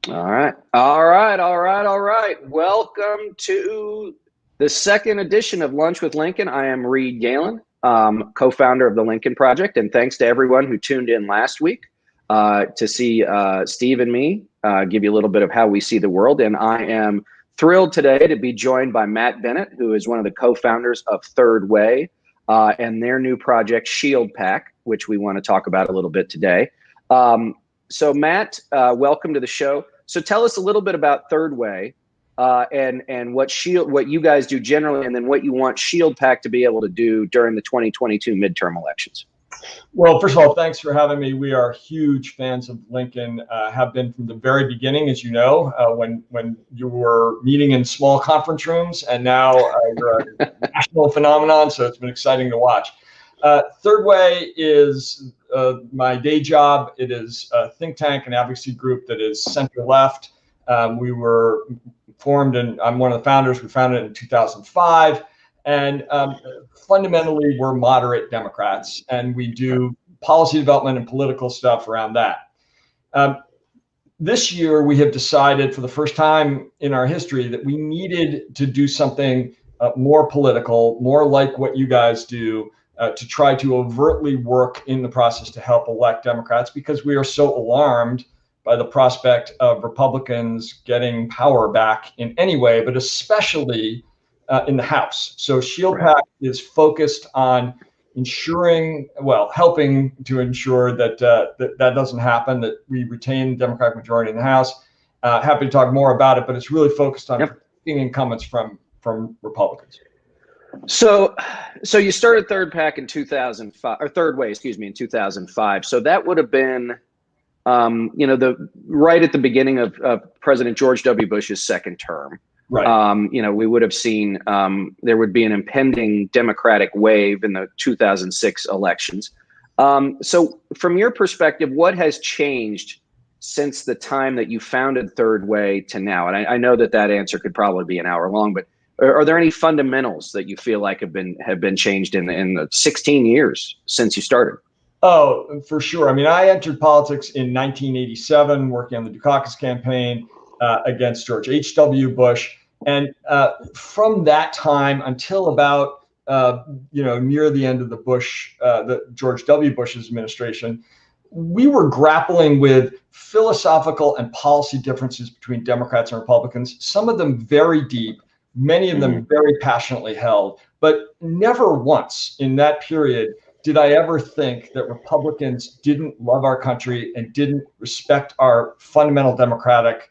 All right. All right. All right. All right. Welcome to the second edition of Lunch with Lincoln. I am Reed Galen, co-founder of the Lincoln Project. And thanks to everyone who tuned in last week to see Steve and me give you a little bit of how we see the world. And I am thrilled today to be joined by Matt Bennett, who is one of the co-founders of Third Way and their new project, Shield Pack, which we want to talk about a little bit today. So Matt, welcome to the show. So tell us a little bit about Third Way and what you guys do generally, and then what you want Shield Pack to be able to do during the 2022 midterm elections. Well, first of all, thanks for having me. We are huge fans of Lincoln, have been from the very beginning, as you know, when you were meeting in small conference rooms, and now you're a national phenomenon, so it's been exciting to watch. Third Way is my day job. It is a think tank and advocacy group that is center-left. We were formed, and I'm one of the founders. We founded it in 2005. And fundamentally, we're moderate Democrats, and we do policy development and political stuff around that. This year, we have decided for the first time in our history that we needed to do something more political, more like what you guys do, to try to overtly work in the process to help elect Democrats, because we are so alarmed by the prospect of Republicans getting power back in any way, but especially in the House. So Shield Pack is focused on helping to ensure that that doesn't happen, that we retain the Democratic majority in the House. Happy to talk more about it, but it's really focused on protecting incumbents from Republicans. So you started Third Pack in 2005, or Third Way, excuse me, in 2005. So that would have been, right at the beginning of President George W. Bush's second term. Right. We would have seen there would be an impending Democratic wave in the 2006 elections. So from your perspective, what has changed since the time that you founded Third Way to now? And I know that answer could probably be an hour long, but are there any fundamentals that you feel like have been changed in the 16 years since you started? Oh, for sure. I mean, I entered politics in 1987, working on the Dukakis campaign against George H.W. Bush. And from that time until about, near the end of the George W. Bush's administration, we were grappling with philosophical and policy differences between Democrats and Republicans, some of them very deep, many of them very passionately held. But never once in that period did I ever think that Republicans didn't love our country and didn't respect our fundamental democratic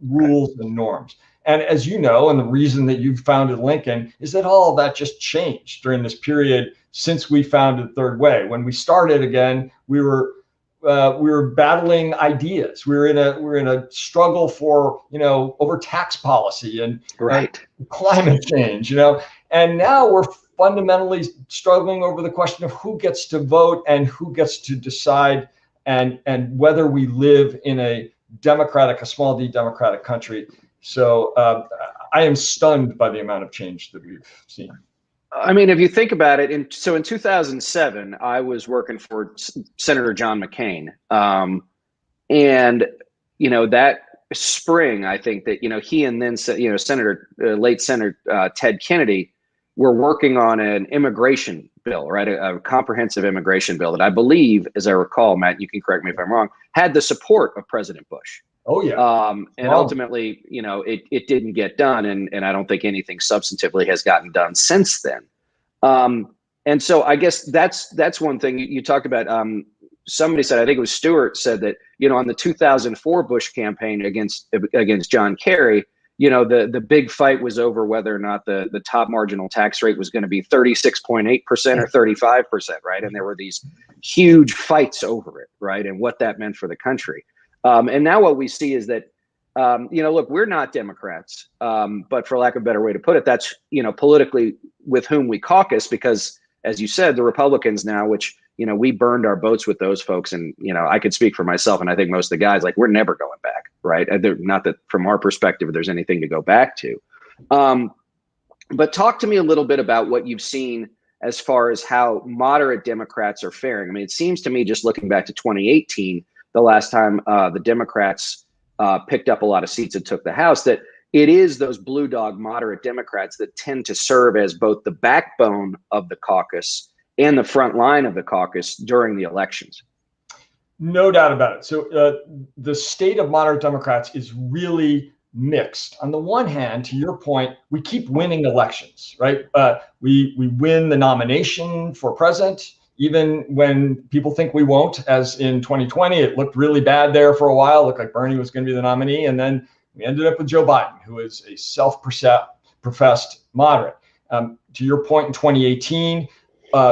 rules and norms. And as you know, and the reason that you founded Lincoln is that all of that just changed during this period since we founded Third Way. When we started again, we were battling ideas. We were in a struggle for over tax policy and climate change. And now we're fundamentally struggling over the question of who gets to vote and who gets to decide, and whether we live in a small d democratic country. So I am stunned by the amount of change that we've seen. I mean, if you think about it, in 2007, I was working for Senator John McCain. And, that spring, I think that, he and then, late Senator Ted Kennedy were working on an immigration bill, right? A comprehensive immigration bill that I believe, as I recall, Matt, you can correct me if I'm wrong, had the support of President Bush. Oh, yeah. And ultimately, it didn't get done. And I don't think anything substantively has gotten done since then. And so I guess that's one thing you talked about. Somebody said, I think it was Stewart said that, on the 2004 Bush campaign against John Kerry, the big fight was over whether or not the top marginal tax rate was going to be 36.8% or 35%. Right. And there were these huge fights over it. Right. And what that meant for the country. And now what we see is that, look, we're not Democrats, but for lack of a better way to put it, that's, politically with whom we caucus, because, as you said, the Republicans now, which, we burned our boats with those folks. And, I could speak for myself, and I think most of the guys, like, we're never going back. Right. Not that from our perspective, there's anything to go back to. But talk to me a little bit about what you've seen as far as how moderate Democrats are faring. I mean, it seems to me, just looking back to 2018, the last time the Democrats picked up a lot of seats and took the House, that it is those blue dog moderate Democrats that tend to serve as both the backbone of the caucus and the front line of the caucus during the elections. No doubt about it. So the state of moderate Democrats is really mixed. On the one hand, to your point, we keep winning elections, right? We win the nomination for president, even when people think we won't, as in 2020. It looked really bad there for a while. It looked like Bernie was going to be the nominee. And then we ended up with Joe Biden, who is a self-professed moderate. To your point, in 2018,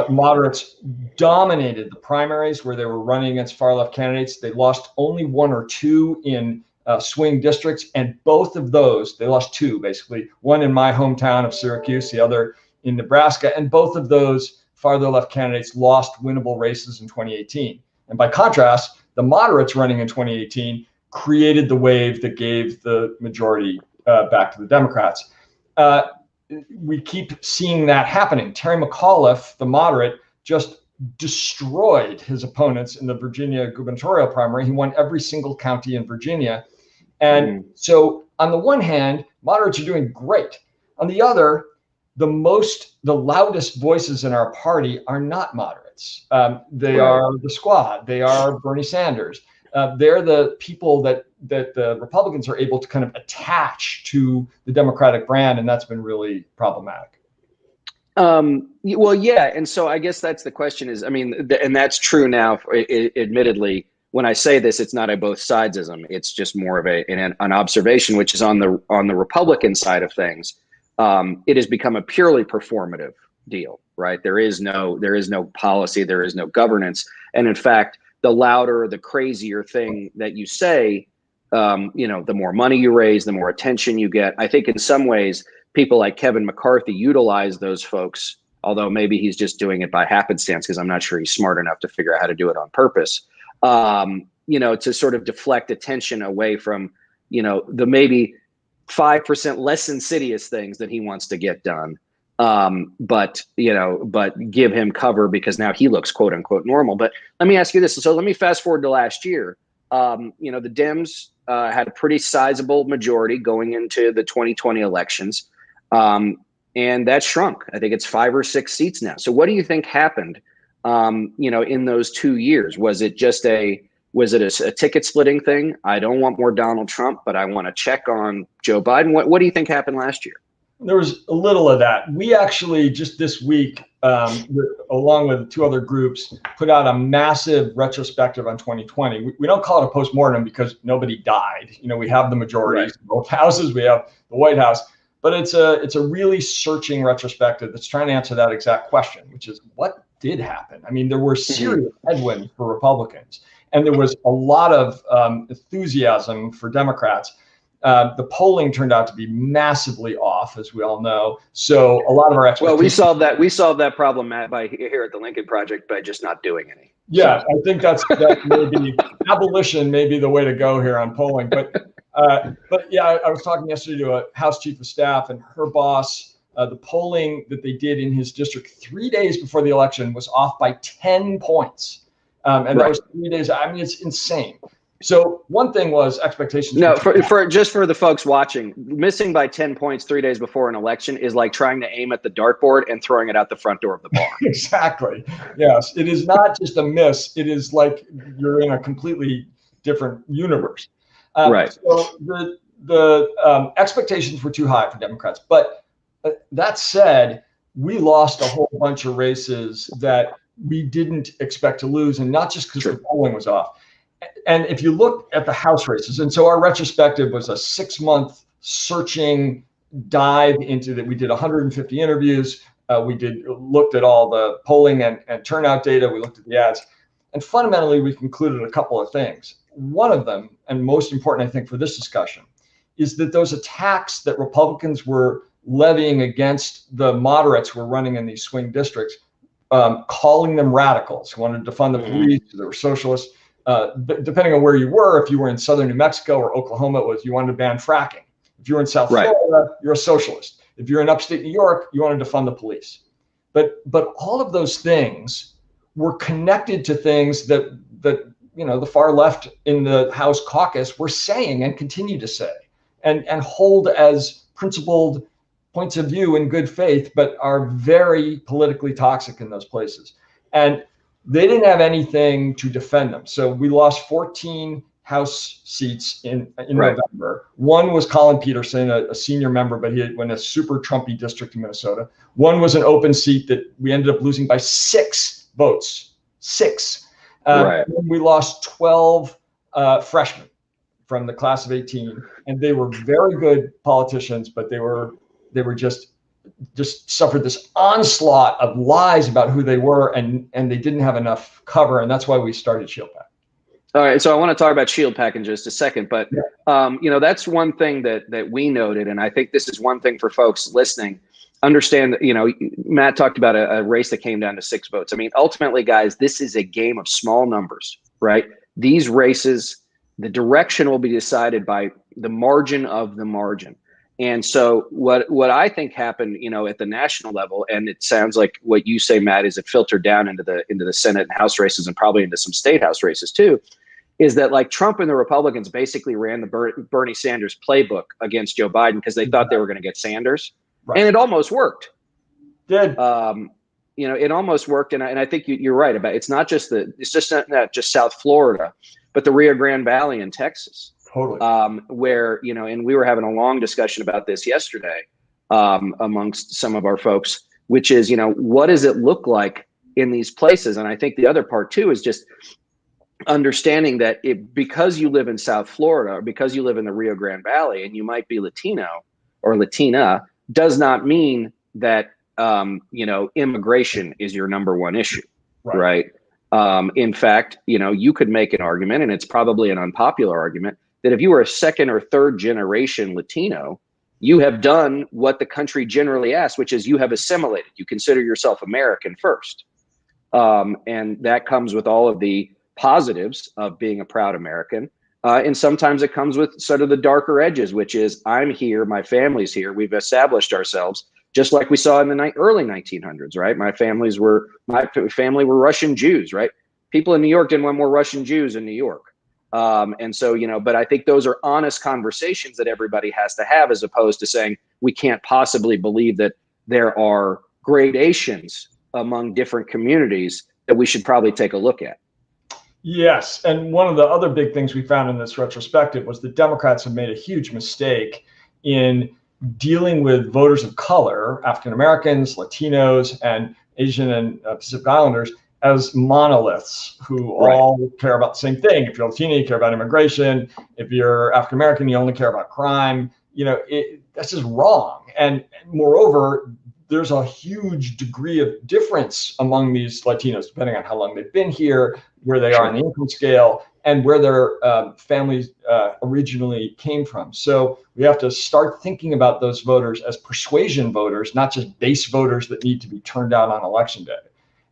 moderates dominated the primaries where they were running against far-left candidates. They lost only 1 or 2 in swing districts, and both of those, they lost 2 basically, one in my hometown of Syracuse, the other in Nebraska, and both of those farther left candidates lost winnable races in 2018. And by contrast, the moderates running in 2018 created the wave that gave the majority back to the Democrats. We keep seeing that happening. Terry McAuliffe, the moderate, just destroyed his opponents in the Virginia gubernatorial primary. He won every single county in Virginia. And so on the one hand, moderates are doing great. On the other, the loudest voices in our party are not moderates. They are the squad. They are Bernie Sanders. They're the people that the Republicans are able to kind of attach to the Democratic brand, and that's been really problematic. Well, yeah, and so I guess that's the question is, I mean, and that's true now. Admittedly, when I say this, it's not a both sidesism. It's just more of an observation, which is on the Republican side of things. It has become a purely performative deal, right? There is no policy, there is no governance, and in fact, the louder, the crazier thing that you say, the more money you raise, the more attention you get. I think in some ways, people like Kevin McCarthy utilize those folks, although maybe he's just doing it by happenstance because I'm not sure he's smart enough to figure out how to do it on purpose, to sort of deflect attention away from, the maybe 5% less insidious things that he wants to get done. But give him cover because now he looks quote unquote normal. But let me ask you this. So let me fast forward to last year. The Dems had a pretty sizable majority going into the 2020 elections. And that shrunk. I think it's 5 or 6 seats now. So what do you think happened, in those 2 years? Was it a ticket splitting thing? I don't want more Donald Trump, but I want to check on Joe Biden. What do you think happened last year? There was a little of that. We actually just this week, along with 2 other groups, put out a massive retrospective on 2020. We don't call it a postmortem because nobody died. We have the majorities in both houses. We have the White House, but it's a really searching retrospective that's trying to answer that exact question, which is what did happen? I mean, there were serious headwinds for Republicans, and there was a lot of enthusiasm for Democrats. The polling turned out to be massively off, as we all know. So a lot of our expectations. Well, we solved that problem, Matt, by here at the Lincoln Project by just not doing any. Yeah, so. I think that maybe abolition may be the way to go here on polling. But yeah, I was talking yesterday to a House Chief of Staff, and her boss. The polling that they did in his district 3 days before the election was off by 10 points, and that was 3 days. I mean, it's insane. So one thing was expectations. No, for the folks watching, missing by 10 points 3 days before an election is like trying to aim at the dartboard and throwing it out the front door of the bar. Exactly. Yes, it is not just a miss. It is like you're in a completely different universe. Right. So the expectations were too high for Democrats. But that said, we lost a whole bunch of races that we didn't expect to lose, and not just because the polling was off. And if you look at the House races, and so our retrospective was a 6-month searching dive into that. We did 150 interviews. We looked at all the polling and turnout data. We looked at the ads. And fundamentally, we concluded a couple of things. One of them, and most important, I think, for this discussion, is that those attacks that Republicans were levying against the moderates who were running in these swing districts, calling them radicals, who wanted to defund the police, they were socialists. Depending on where you were, if you were in southern New Mexico or Oklahoma, it was you wanted to ban fracking. If you were in South Florida, you're a socialist. If you're in upstate New York, you wanted to defund the police. But all of those things were connected to things that the far left in the House caucus were saying and continue to say, and hold as principled points of view in good faith, but are very politically toxic in those places. And they didn't have anything to defend them. So we lost 14 House seats in Right. November. One was Colin Peterson, a senior member, but he went a super Trumpy district in Minnesota. One was an open seat that we ended up losing by 6 votes. 6. Right. We lost 12 freshmen from the class of 18, and they were very good politicians, but they were just suffered this onslaught of lies about who they were, and they didn't have enough cover, and that's why we started ShieldPAC. All right, so I want to talk about ShieldPAC in just a second, but that's one thing that we noted, and I think this is one thing for folks listening. Understand that, Matt talked about a race that came down to 6 votes. I mean, ultimately, guys, this is a game of small numbers, right? These races, the direction will be decided by the margin of the margin. And so what I think happened, at the national level, and it sounds like what you say, Matt, is it filtered down into the Senate and House races and probably into some state House races too, is that like Trump and the Republicans basically ran the Bernie Sanders playbook against Joe Biden because they thought they were going to get Sanders. Right. And it almost worked. Did. It almost worked. And I think you're right about it's not just not just South Florida, but the Rio Grande Valley in Texas. Totally. Where, and we were having a long discussion about this yesterday amongst some of our folks, which is, what does it look like in these places? And I think the other part too is just understanding that because you live in South Florida or because you live in the Rio Grande Valley and you might be Latino or Latina does not mean that, immigration is your number one issue, right? In fact, you could make an argument, and it's probably an unpopular argument, that if you were a second or third generation Latino, you have done what the country generally asks, which is you have assimilated. You consider yourself American first. And that comes with all of the positives of being a proud American. And sometimes it comes with sort of the darker edges, which is I'm here, my family's here, we've established ourselves, just like we saw in the early 1900s, right? My family were Russian Jews, right? People in New York didn't want more Russian Jews in New York. And so, but I think those are honest conversations that everybody has to have, as opposed to saying we can't possibly believe that there are gradations among different communities that we should probably take a look at. Yes. And one of the other big things we found in this retrospective was that Democrats have made a huge mistake in dealing with voters of color, African Americans, Latinos, and Asian and Pacific Islanders as monoliths who all care about the same thing. If you're Latino, you care about immigration. If you're African American, you only care about crime. That's just wrong. And moreover, there's a huge degree of difference among these Latinos, depending on how long they've been here, where they are on the income scale, and where their families originally came from. So we have to start thinking about those voters as persuasion voters, not just base voters that need to be turned out on election day.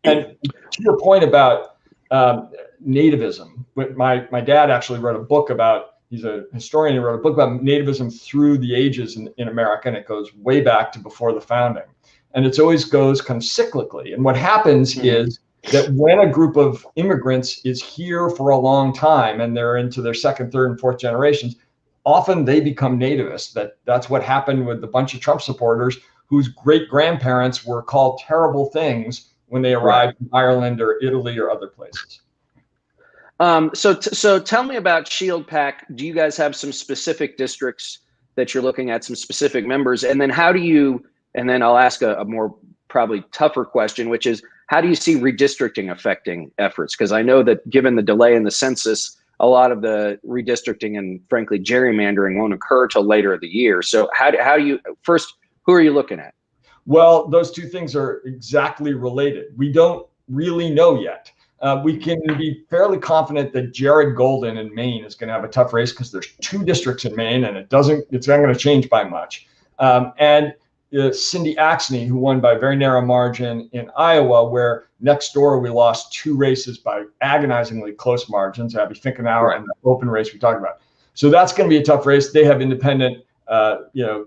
And to your point about nativism, my dad actually wrote a book about, he's a historian, he wrote a book about nativism through the ages in America, and it goes way back to before the founding. And it always goes kind of cyclically. And what happens is that when a group of immigrants is here for a long time and they're into their second, third, and fourth generations, often they become nativists. That's what happened with a bunch of Trump supporters whose great grandparents were called terrible things when they arrived in Ireland or Italy or other places. So tell me about ShieldPAC. Do you guys have some specific districts that you're looking at, some specific members? And then and then I'll ask a more probably tougher question, which is, how do you see redistricting affecting efforts? Because I know that given the delay in the census, a lot of the redistricting and frankly gerrymandering won't occur till later of the year. So how do you, first, who are you looking at? Well, those two things are exactly related. We don't really know yet. We can be fairly confident that Jared Golden in Maine is going to have a tough race because there's 2 districts in Maine, and it's not going to change by much. And Cindy Axne, who won by a very narrow margin in Iowa, where next door we lost 2 races by agonizingly close margins, Abby Finkenauer and the open race we talked about. So that's going to be a tough race. They have independent, they don't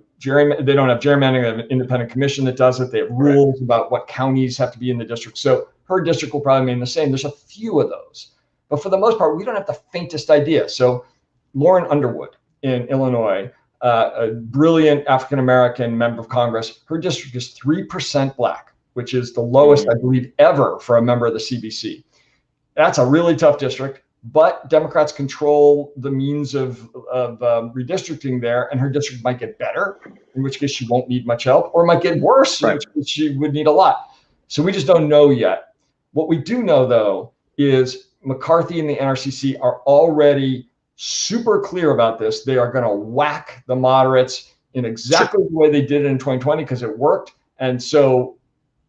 have gerrymandering. They have an independent commission that does it. They have rules about what counties have to be in the district. So her district will probably remain the same. There's a few of those. But for the most part, we don't have the faintest idea. So Lauren Underwood in Illinois, a brilliant African-American member of Congress, her district is 3% Black, which is the lowest, I believe, ever for a member of the CBC. That's a really tough district, but Democrats control the means of redistricting there, and her district might get better, in which case she won't need much help, or it might get worse, in which case she would need a lot. So we just don't know yet. What we do know, though, is McCarthy and the NRCC are already super clear about this. They are going to whack the moderates in exactly the way they did it in 2020 because it worked. And so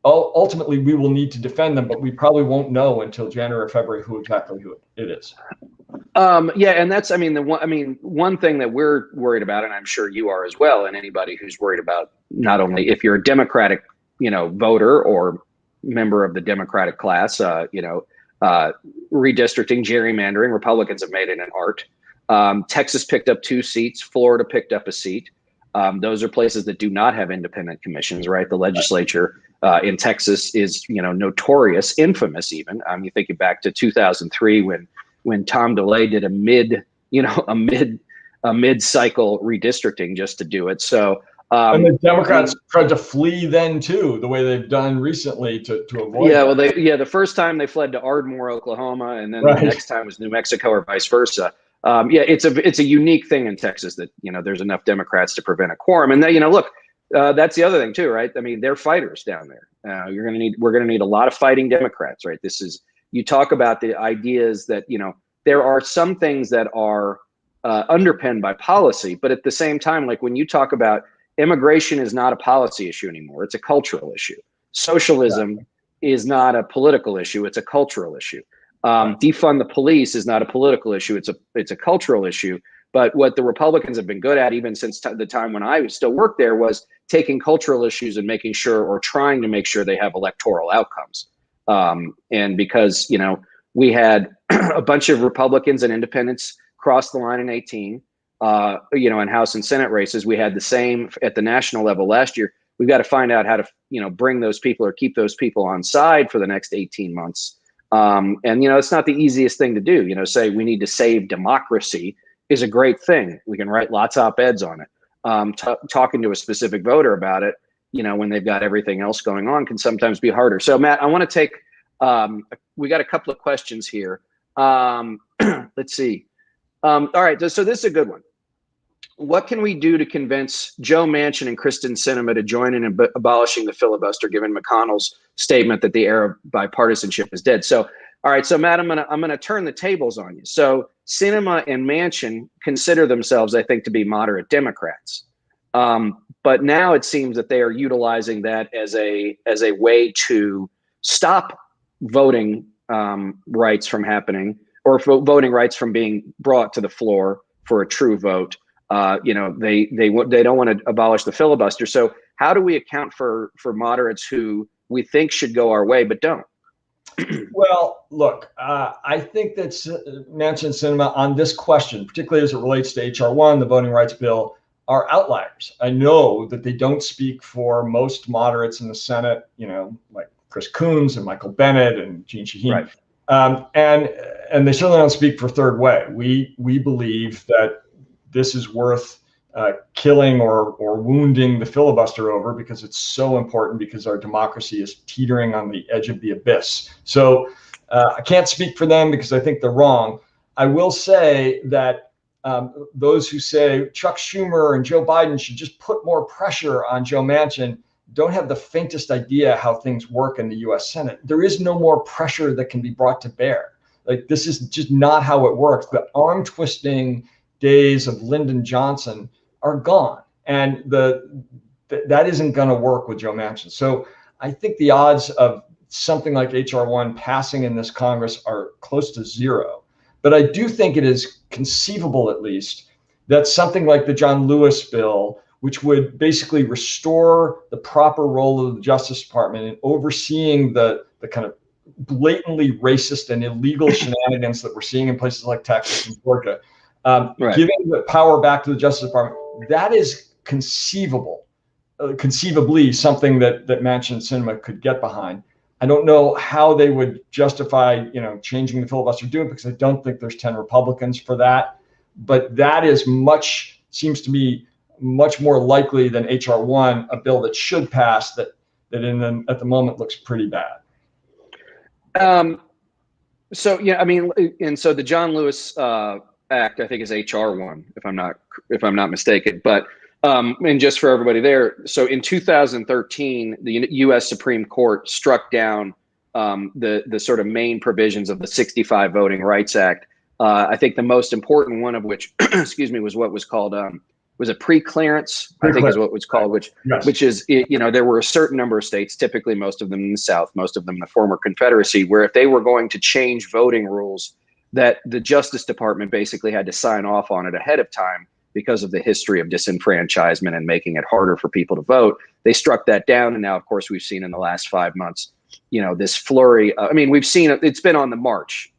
ultimately we will need to defend them, but we probably won't know until January or February who it is. Yeah, and that's, one thing that we're worried about, and I'm sure you are as well, and anybody who's worried about, not only if you're a Democratic, voter or member of the Democratic class, redistricting, gerrymandering. Republicans have made it an art. Texas picked up 2 seats. Florida picked up a seat. Those are places that do not have independent commissions, right? The legislature in Texas is, notorious, infamous even. You think back to 2003 when Tom DeLay did a mid-cycle redistricting just to do it. So and the Democrats tried to flee then too, the way they've done recently to avoid. Yeah, well, the first time they fled to Ardmore, Oklahoma, and then the next time was New Mexico or vice versa. It's a unique thing in Texas that there's enough Democrats to prevent a quorum, and then look, that's the other thing too, right? I mean, they're fighters down there. We're gonna need a lot of fighting Democrats, right? You talk about the ideas that there are some things that are underpinned by policy, but at the same time, like when you talk about immigration is not a policy issue anymore. It's a cultural issue. Socialism is not a political issue. It's a cultural issue. Defund the police is not a political issue. It's a cultural issue. But what the Republicans have been good at, even since the time when I still worked there, was taking cultural issues and making sure, or trying to make sure, they have electoral outcomes. And because, we had a bunch of Republicans and independents cross the line in 2018. In House and Senate races, we had the same at the national level last year. We've got to find out how to, bring those people or keep those people on side for the next 18 months. It's not the easiest thing to do. Say we need to save democracy is a great thing. We can write lots of op-eds on it. Talking to a specific voter about it, when they've got everything else going on, can sometimes be harder. So, Matt, I want to take, we got a couple of questions here. Let's see. All right, so this is a good one. What can we do to convince Joe Manchin and Kristen Sinema to join in abolishing the filibuster, given McConnell's statement that the era of bipartisanship is dead? So, all right, so Matt, I'm gonna turn the tables on you. So Sinema and Manchin consider themselves, I think, to be moderate Democrats, but now it seems that they are utilizing that as a way to stop voting rights from happening, or voting rights from being brought to the floor for a true vote. They don't want to abolish the filibuster. So how do we account for moderates who we think should go our way but don't? Well, look, I think that Manchin and Sinema on this question, particularly as it relates to H.R. 1, the voting rights bill, are outliers. I know that they don't speak for most moderates in the Senate, like Chris Coons and Michael Bennett and Jeanne Shaheen. Right. And they certainly don't speak for Third Way. We believe that this is worth killing or wounding the filibuster over, because it's so important, because our democracy is teetering on the edge of the abyss. So I can't speak for them because I think they're wrong. I will say that those who say Chuck Schumer and Joe Biden should just put more pressure on Joe Manchin don't have the faintest idea how things work in the U.S. Senate. There is no more pressure that can be brought to bear. Like, this is just not how it works. The arm twisting days of Lyndon Johnson are gone, and that isn't going to work with Joe Manchin. So I think the odds of something like H.R. 1 passing in this Congress are close to zero. But I do think it is conceivable, at least, that something like the John Lewis bill, which would basically restore the proper role of the Justice Department in overseeing the kind of blatantly racist and illegal shenanigans that we're seeing in places like Texas and Georgia, giving the power back to the Justice Department, that is conceivably something that Manchin and Sinema could get behind. I don't know how they would justify, changing the filibuster doing, because I don't think there's 10 Republicans for that. But that seems to be much more likely than H.R. 1, a bill that should pass that at the moment looks pretty bad. So yeah, I mean, and so the John Lewis Act, I think, is H.R. 1, if I'm not mistaken. But and just for everybody there, so in 2013, the U.S. Supreme Court struck down the sort of main provisions of the 65 Voting Rights Act. I think the most important one of which, excuse me, was what was called was a pre-clearance, I think is what it was called, which is, there were a certain number of states, typically most of them in the South, most of them in the former Confederacy, where if they were going to change voting rules, that the Justice Department basically had to sign off on it ahead of time because of the history of disenfranchisement and making it harder for people to vote. They struck that down. And now, of course, we've seen in the last 5 months, this flurry. We've seen it's been on the march,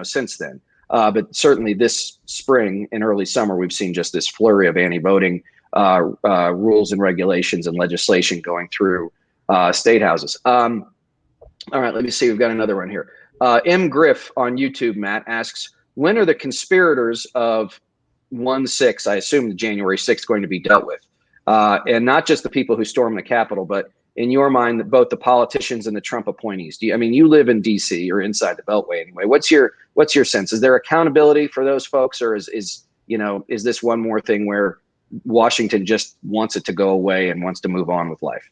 since then. But certainly this spring and early summer, we've seen just this flurry of anti-voting rules and regulations and legislation going through state houses. All right, let me see. We've got another one here. M. Griff on YouTube, Matt, asks, when are the conspirators of 1/6, I assume the January 6th, going to be dealt with? And not just the people who stormed the Capitol, but in your mind, both the politicians and the Trump appointees. You live in D.C. or inside the Beltway anyway. What's your sense? Is there accountability for those folks, or is this one more thing where Washington just wants it to go away and wants to move on with life?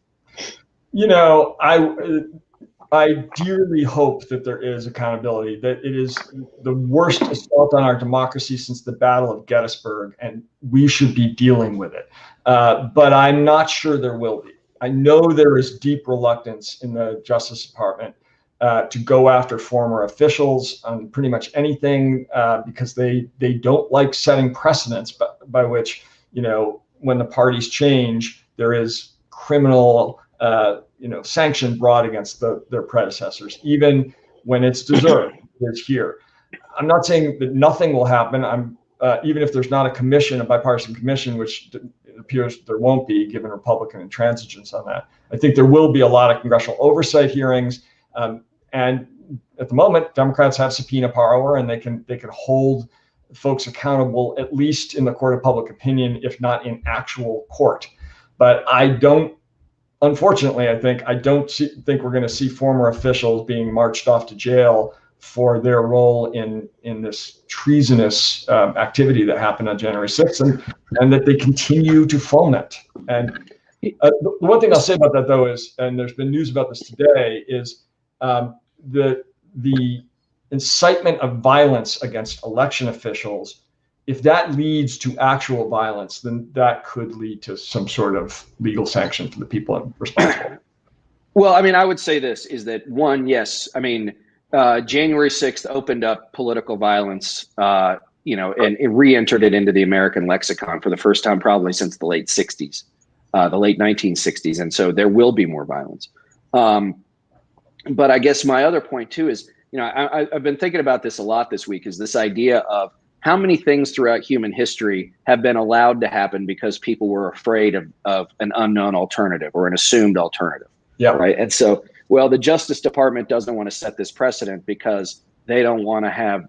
I dearly hope that there is accountability, that it is the worst assault on our democracy since the Battle of Gettysburg, and we should be dealing with it. But I'm not sure there will be. I know there is deep reluctance in the Justice Department to go after former officials on pretty much anything because they don't like setting precedents by which, when the parties change, there is criminal sanction brought against their predecessors, even when it's deserved. It's here. I'm not saying that nothing will happen. Even if there's not a bipartisan commission, which it appears there won't be, given Republican intransigence on that. I think there will be a lot of congressional oversight hearings, and at the moment, Democrats have subpoena power, and they can hold folks accountable, at least in the court of public opinion, if not in actual court. But unfortunately, I don't think we're going to see former officials being marched off to jail for their role in this treasonous activity that happened on January 6th, and that they continue to foment. And the one thing I'll say about that, though, is, and there's been news about this today, is the incitement of violence against election officials. If that leads to actual violence, then that could lead to some sort of legal sanction for the people responsible. Well, I would say this is that, one, yes, January 6th opened up political violence, and it re-entered it into the American lexicon for the first time probably since the late 60s, the late 1960s. And so there will be more violence. But I guess my other point, too, is, I've been thinking about this a lot this week, is this idea of how many things throughout human history have been allowed to happen because people were afraid of an unknown alternative or an assumed alternative. Yeah. Right. And so, well, the Justice Department doesn't want to set this precedent because they don't want to have,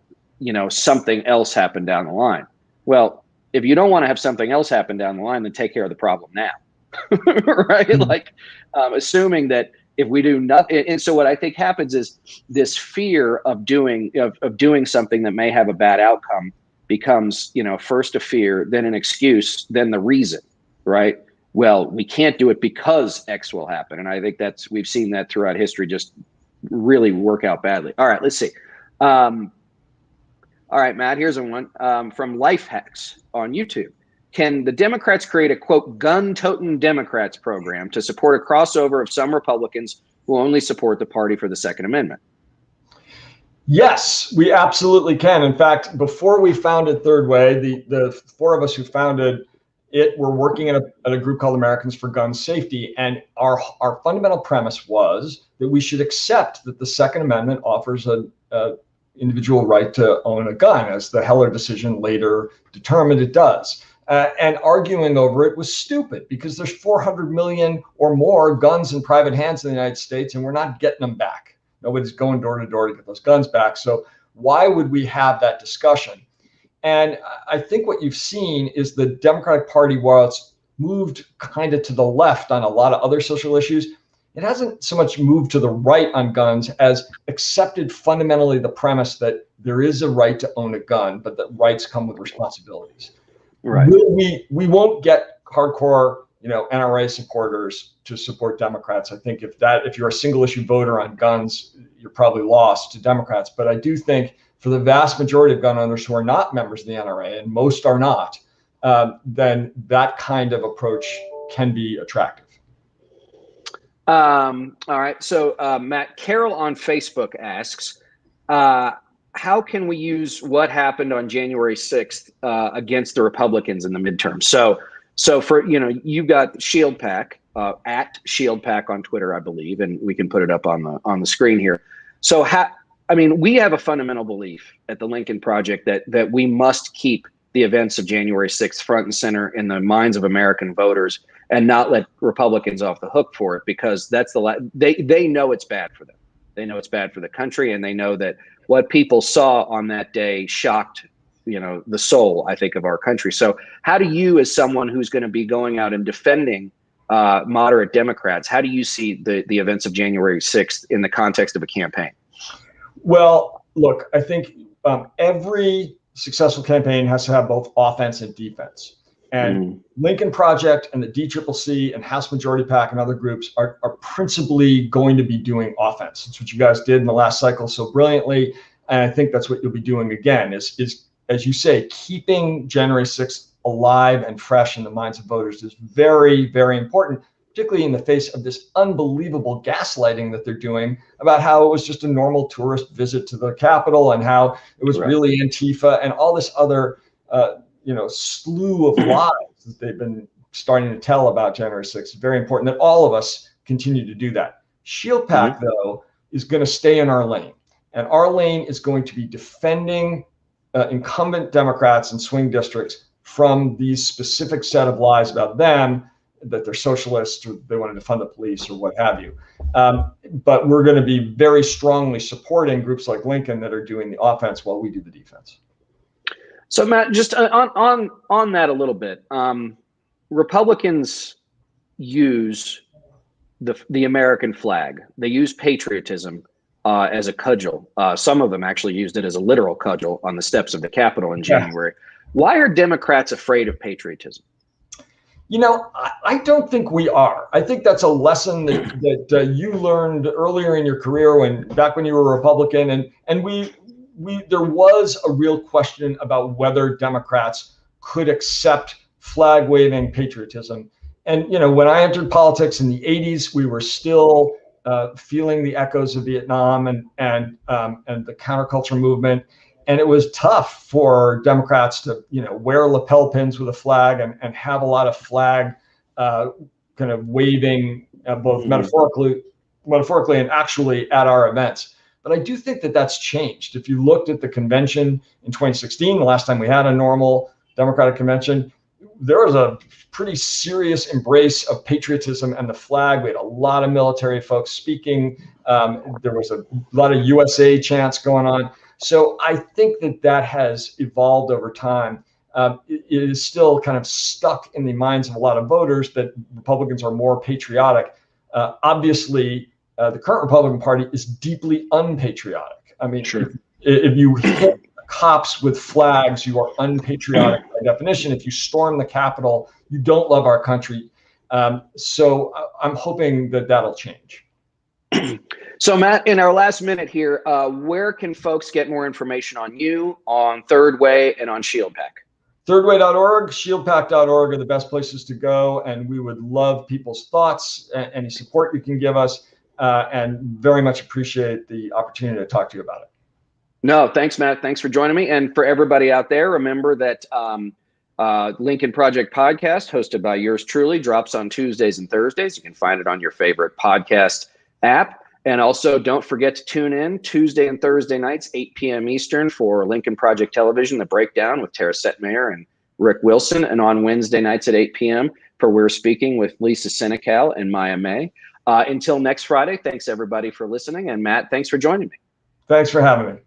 something else happen down the line. Well, if you don't want to have something else happen down the line, then take care of the problem now. Right. Mm-hmm. Assuming that if we do nothing. And so what I think happens is this fear of doing something that may have a bad outcome becomes, first a fear, then an excuse, then the reason. Right. Well, we can't do it because X will happen. And I think we've seen that throughout history just really work out badly. All right, let's see. All right, Matt, here's one from Life Hacks on YouTube. Can the Democrats create a, quote, gun-toting Democrats program to support a crossover of some Republicans who only support the party for the Second Amendment? Yes, we absolutely can. In fact, before we founded Third Way, the four of us who founded it were working at a group called Americans for Gun Safety. And our fundamental premise was that we should accept that the Second Amendment offers an individual right to own a gun, as the Heller decision later determined it does. and arguing over it was stupid because there's 400 million or more guns in private hands in the United States, and we're not getting them back. Nobody's going door to door to get those guns back. So why would we have that discussion? And I think what you've seen is the Democratic Party, while it's moved kind of to the left on a lot of other social issues, it hasn't so much moved to the right on guns as accepted fundamentally the premise that there is a right to own a gun, but that rights come with responsibilities. Right. We won't get hardcore, NRA supporters to support Democrats. I think if you're a single issue voter on guns, you're probably lost to Democrats. But I do think for the vast majority of gun owners who are not members of the NRA, and most are not, then that kind of approach can be attractive. All right. So, Matt, Carol on Facebook asks, how can we use what happened on January 6th against the Republicans in the midterm? So for, you've got Shield Pack, at Shield Pack on Twitter, I believe, and we can put it up on the screen here. So we have a fundamental belief at the Lincoln Project that we must keep the events of January 6th front and center in the minds of American voters and not let Republicans off the hook for it, because they know it's bad for them. They know it's bad for the country, and they know that what people saw on that day shocked, the soul, I think, of our country. So how do you, as someone who's going to be going out and defending moderate Democrats, how do you see the events of January 6th in the context of a campaign? Well, look, I think every successful campaign has to have both offense and defense. And Lincoln Project and the DCCC and House Majority PAC and other groups are principally going to be doing offense. It's what you guys did in the last cycle so brilliantly. And I think that's what you'll be doing again, is as you say, keeping January 6th alive and fresh in the minds of voters is very, very important, particularly in the face of this unbelievable gaslighting that they're doing about how it was just a normal tourist visit to the Capitol and how it was really Antifa and all this other slew of lies that they've been starting to tell about January 6th. It's very important that all of us continue to do that. Shield Pack, though, is going to stay in our lane. And our lane is going to be defending incumbent Democrats in swing districts from these specific set of lies about them, that they're socialists or they want to defund the police or what have you. But we're going to be very strongly supporting groups like Lincoln that are doing the offense while we do the defense. So, Matt, just on that a little bit, Republicans use the American flag. They use patriotism as a cudgel. Some of them actually used it as a literal cudgel on the steps of the Capitol in January. Why are Democrats afraid of patriotism? I don't think we are. I think that's a lesson that you learned earlier in your career back when you were a Republican, and there was a real question about whether Democrats could accept flag waving patriotism. And, when I entered politics in the 80s, we were still feeling the echoes of Vietnam and the counterculture movement. And it was tough for Democrats to, wear lapel pins with a flag and have a lot of flag kind of waving, both metaphorically and actually at our events. But I do think that that's changed. If you looked at the convention in 2016, the last time we had a normal Democratic convention, there was a pretty serious embrace of patriotism and the flag. We had a lot of military folks speaking. There was a lot of USA chants going on. So I think that has evolved over time. It is still kind of stuck in the minds of a lot of voters that Republicans are more patriotic. Obviously, the current Republican Party is deeply unpatriotic. I mean, if you hit cops with flags, you are unpatriotic by definition. If you storm the Capitol, you don't love our country. So I'm hoping that that'll change. So, Matt, in our last minute here, where can folks get more information on you, on Third Way, and on Shield Pack? Thirdway.org, shieldpack.org are the best places to go. And we would love people's thoughts, any support you can give us, and very much appreciate the opportunity to talk to you about it. No, thanks, Matt. Thanks for joining me. And for everybody out there, remember that Lincoln Project podcast, hosted by yours truly, drops on Tuesdays and Thursdays. You can find it on your favorite podcast app. And also, don't forget to tune in Tuesday and Thursday nights, 8 p.m. Eastern, for Lincoln Project Television, The Breakdown with Tara Setmayer and Rick Wilson, and on Wednesday nights at 8 p.m. for We're Speaking with Lisa Senecal and Maya May. Until next Friday, thanks everybody for listening. And Matt, thanks for joining me. Thanks for having me.